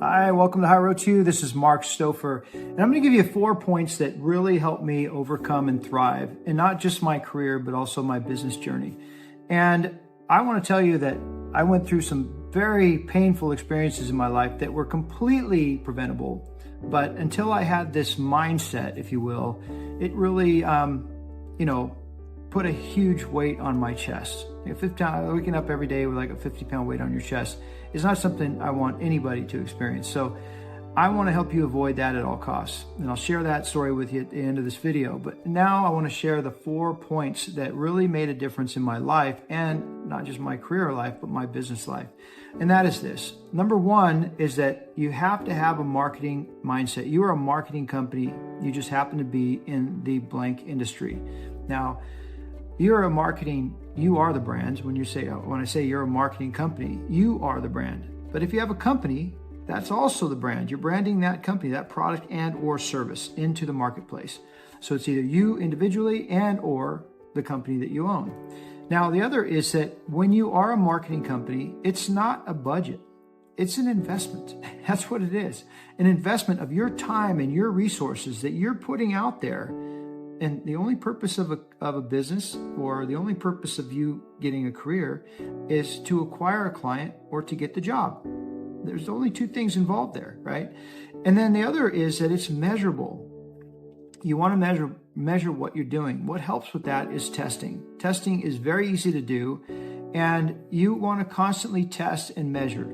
Hi, welcome to High Road 2. This is Mark Stouffer, and I'm going to give you 4 points that really helped me overcome and thrive, and not just my career, but also my business journey. And I want to tell you that I went through some very painful experiences in my life that were completely preventable. But until I had this mindset, if you will, it really, put a huge weight on my chest. Waking up every day with like a 50-pound weight on your chest is not something I want anybody to experience. So I want to help you avoid that at all costs. And I'll share that story with you at the end of this video. But now I want to share the 4 points that really made a difference in my life, and not just my career life, but my business life. And that is this. Number 1 is that you have to have a marketing mindset. You are a marketing company. You just happen to be in the blank industry. Now, you are the brand. When I say you're a marketing company, you are the brand. But if you have a company, that's also the brand. You're branding that company, that product and or service into the marketplace. So it's either you individually and or the company that you own. Now, the other is that when you are a marketing company, it's not a budget. It's an investment. That's what it is. An investment of your time and your resources that you're putting out there. And the only purpose of a business, or the only purpose of you getting a career, is to acquire a client or to get the job. There's only 2 things involved there, right? And then the other is that it's measurable. You want to measure what you're doing. What helps with that is testing. Testing is very easy to do, and you want to constantly test and measure.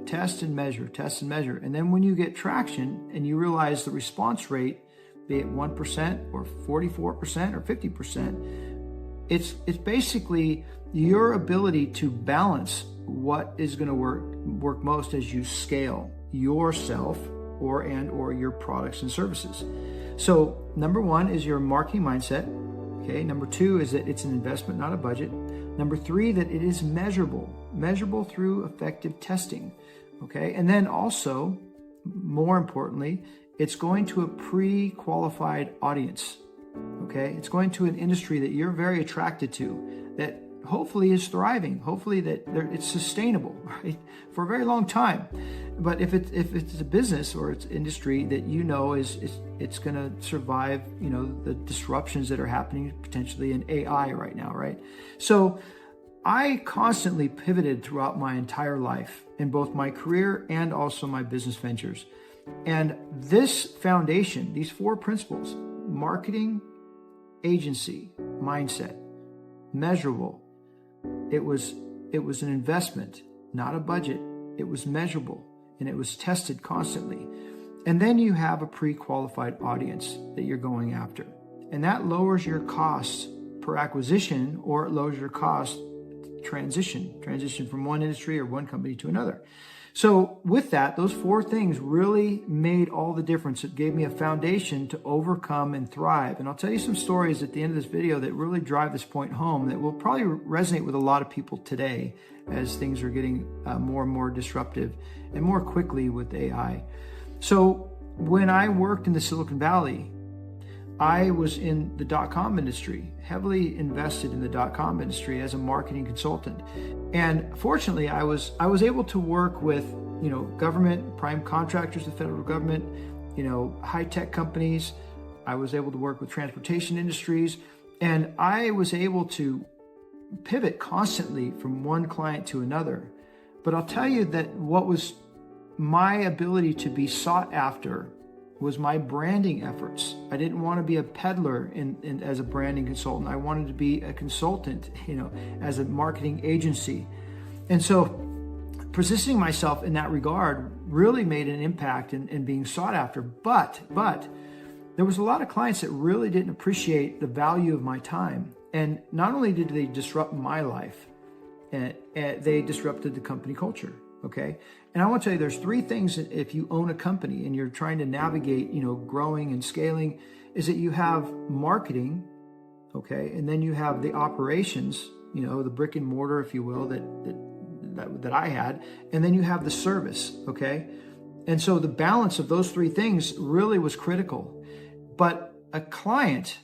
And then when you get traction and you realize the response rate, be it 1% or 44% or 50%, it's basically your ability to balance what is going to work most as you scale yourself or your products and services. So number 1 is your marketing mindset. Okay. Number 2 is that it's an investment, not a budget. Number 3, that it is measurable through effective testing. Okay. And then also, more importantly, it's going to a pre-qualified audience, okay? It's going to an industry that you're very attracted to, that hopefully is thriving, hopefully that it's sustainable, right? For a very long time. But if it's a business or it's industry that you know it's going to survive, the disruptions that are happening potentially in AI right now, right? So I constantly pivoted throughout my entire life in both my career and also my business ventures. And this foundation, these 4 principles: marketing, agency, mindset, measurable. It was an investment, not a budget. It was measurable, and it was tested constantly. And then you have a pre-qualified audience that you're going after. And that lowers your costs per acquisition, or it lowers your cost transition from one industry or one company to another. So with that, those 4 things really made all the difference. It gave me a foundation to overcome and thrive. And I'll tell you some stories at the end of this video that really drive this point home that will probably resonate with a lot of people today as things are getting more and more disruptive and more quickly with AI. So when I worked in the Silicon Valley, I was in the .com industry, heavily invested in the .com industry as a marketing consultant. And fortunately, I was able to work with, government, prime contractors, the federal government, high-tech companies. I was able to work with transportation industries, and I was able to pivot constantly from one client to another. But I'll tell you that what was my ability to be sought after was my branding efforts. I didn't want to be a peddler as a branding consultant. I wanted to be a consultant, as a marketing agency. And so positioning myself in that regard really made an impact in being sought after. But there was a lot of clients that really didn't appreciate the value of my time. And not only did they disrupt my life, they disrupted the company culture. Okay. And I want to tell you, there's 3 things that if you own a company and you're trying to navigate, growing and scaling, is that you have marketing. Okay. And then you have the operations, the brick and mortar, if you will, that I had. And then you have the service. Okay. And so the balance of those 3 things really was critical, but a client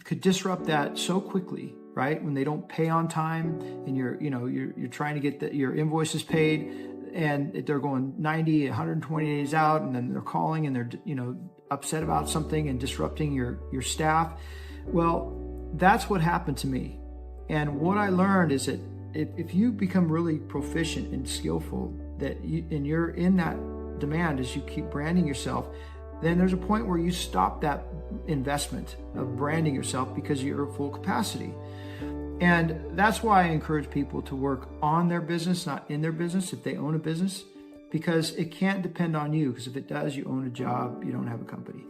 could disrupt that so quickly, right? When they don't pay on time and you're trying to get your invoices paid, and they're going 90, 120 days out, and then they're calling and they're, upset about something and disrupting your staff. Well, that's what happened to me. And what I learned is that if you become really proficient and skillful, and you're in that demand as you keep branding yourself, then there's a point where you stop that investment of branding yourself because you're at full capacity. And that's why I encourage people to work on their business, not in their business, if they own a business, because it can't depend on you. Because if it does, you own a job, you don't have a company.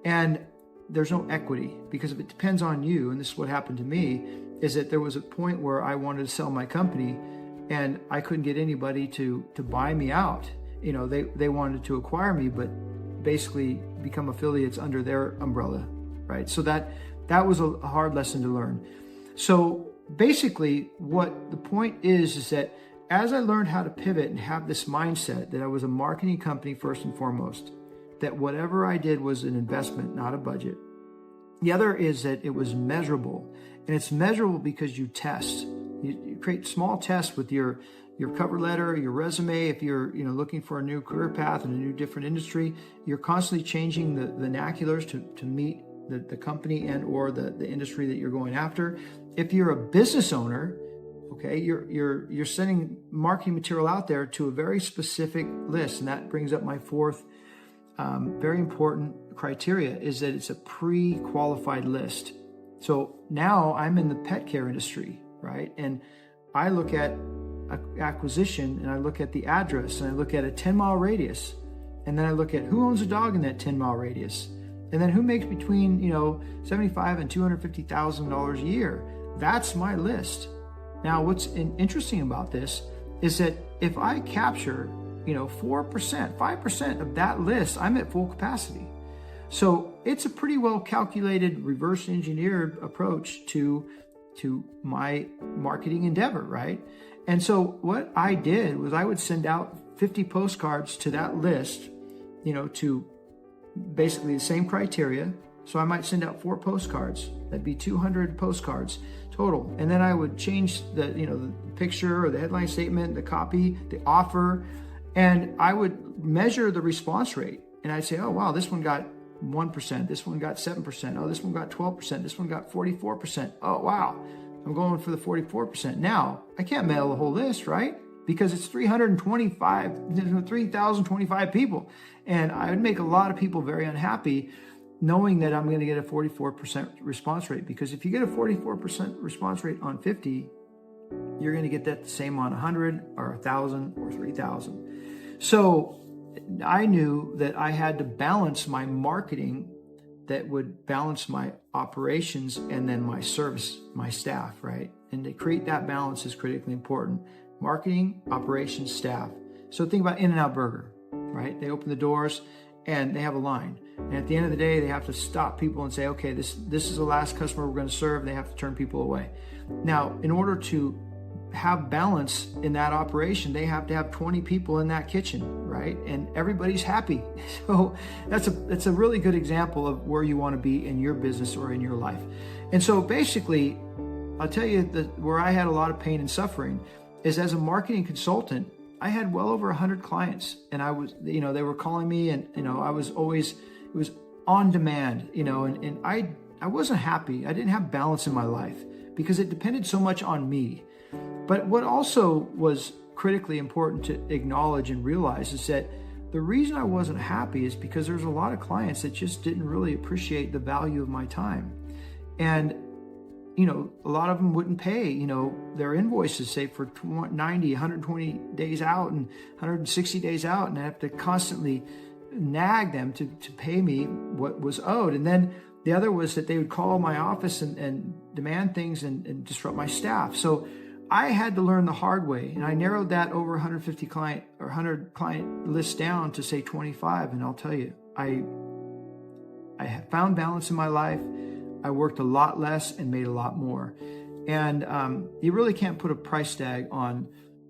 And there's no equity, because if it depends on you, and this is what happened to me, is that there was a point where I wanted to sell my company and I couldn't get anybody to buy me out. They wanted to acquire me, but basically become affiliates under their umbrella, right? So that was a hard lesson to learn. So basically what the point is that as I learned how to pivot and have this mindset that I was a marketing company first and foremost, that whatever I did was an investment, not a budget. The other is that it was measurable, and it's measurable because you test. You create small tests with your cover letter, your resume. If you're looking for a new career path in a new different industry, you're constantly changing the vernaculars to meet the company and or the industry that you're going after. If you're a business owner, okay, you're sending marketing material out there to a very specific list, and that brings up my fourth very important criteria, is that it's a pre-qualified list. So now I'm in the pet care industry, right? And I look at acquisition, and I look at the address, and I look at a 10-mile radius, and then I look at who owns a dog in that 10-mile radius, and then who makes between $75,000 and $250,000 a year. That's my list. Now, what's interesting about this is that if I capture 4%, 5% of that list, I'm at full capacity. So it's a pretty well calculated, reverse engineered approach to my marketing endeavor, right? And so what I did was I would send out 50 postcards to that list, to basically the same criteria. So I might send out 4 postcards. That'd be 200 postcards total. And then I would change the picture or the headline statement, the copy, the offer, and I would measure the response rate. And I'd say, oh, wow, this one got 1%. This one got 7%. Oh, this one got 12%. This one got 44%. Oh, wow. I'm going for the 44%. Now, I can't mail the whole list, right? Because it's 3,025 people. And I would make a lot of people very unhappy knowing that I'm going to get a 44% response rate. Because if you get a 44% response rate on 50, you're going to get that the same on 100 or 1,000 or 3,000. So I knew that I had to balance my marketing that would balance my operations and then my service, my staff, right? And to create that balance is critically important. Marketing, operations, staff. So think about In-N-Out Burger, right? They open the doors and they have a line. And at the end of the day, they have to stop people and say, okay, this is the last customer we're going to serve. They have to turn people away. Now, in order to have balance in that operation, they have to have 20 people in that kitchen, right? And everybody's happy. So that's a really good example of where you want to be in your business or in your life. And so basically, I'll tell you that where I had a lot of pain and suffering is as a marketing consultant, I had well over 100 clients, and I was, they were calling me, and I was always, it was on demand, and I wasn't happy. I didn't have balance in my life because it depended so much on me. But what also was critically important to acknowledge and realize is that the reason I wasn't happy is because there's a lot of clients that just didn't really appreciate the value of my time. And, a lot of them wouldn't pay, their invoices, say for 90, 120 days out and 160 days out. And I have to constantly nag them to pay me what was owed. And then the other was that they would call my office and demand things and disrupt my staff. So I had to learn the hard way, and I narrowed that over 150 client or 100 client list down to say 25. And I'll tell you, I have found balance in my life. I worked a lot less and made a lot more. And you really can't put a price tag on,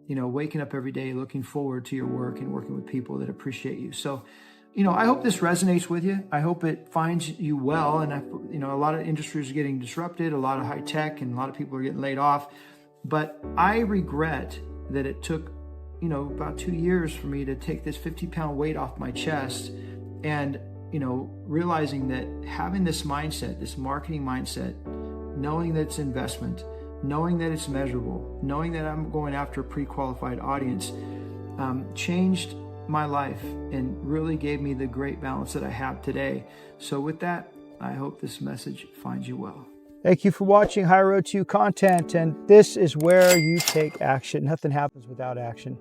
waking up every day, looking forward to your work and working with people that appreciate you. So, I hope this resonates with you. I hope it finds you well. And, a lot of industries are getting disrupted, a lot of high tech, and a lot of people are getting laid off. But I regret that it took about 2 years for me to take this 50-pound weight off my chest, and realizing that having this mindset, this marketing mindset, knowing that it's investment, knowing that it's measurable, knowing that I'm going after a pre-qualified audience, changed my life and really gave me the great balance that I have today. So with that, I hope this message finds you well. Thank you for watching High Road to You content, and this is where you take action. Nothing happens without action.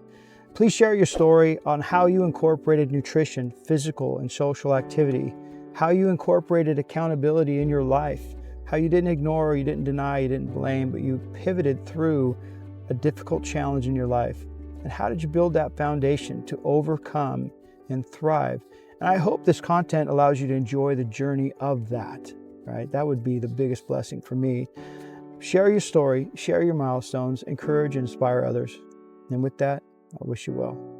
Please share your story on how you incorporated nutrition, physical and social activity, how you incorporated accountability in your life, how you didn't ignore, you didn't deny, you didn't blame, but you pivoted through a difficult challenge in your life. And how did you build that foundation to overcome and thrive? And I hope this content allows you to enjoy the journey of that, right? That would be the biggest blessing for me. Share your story, share your milestones, encourage and inspire others. And with that, I wish you well.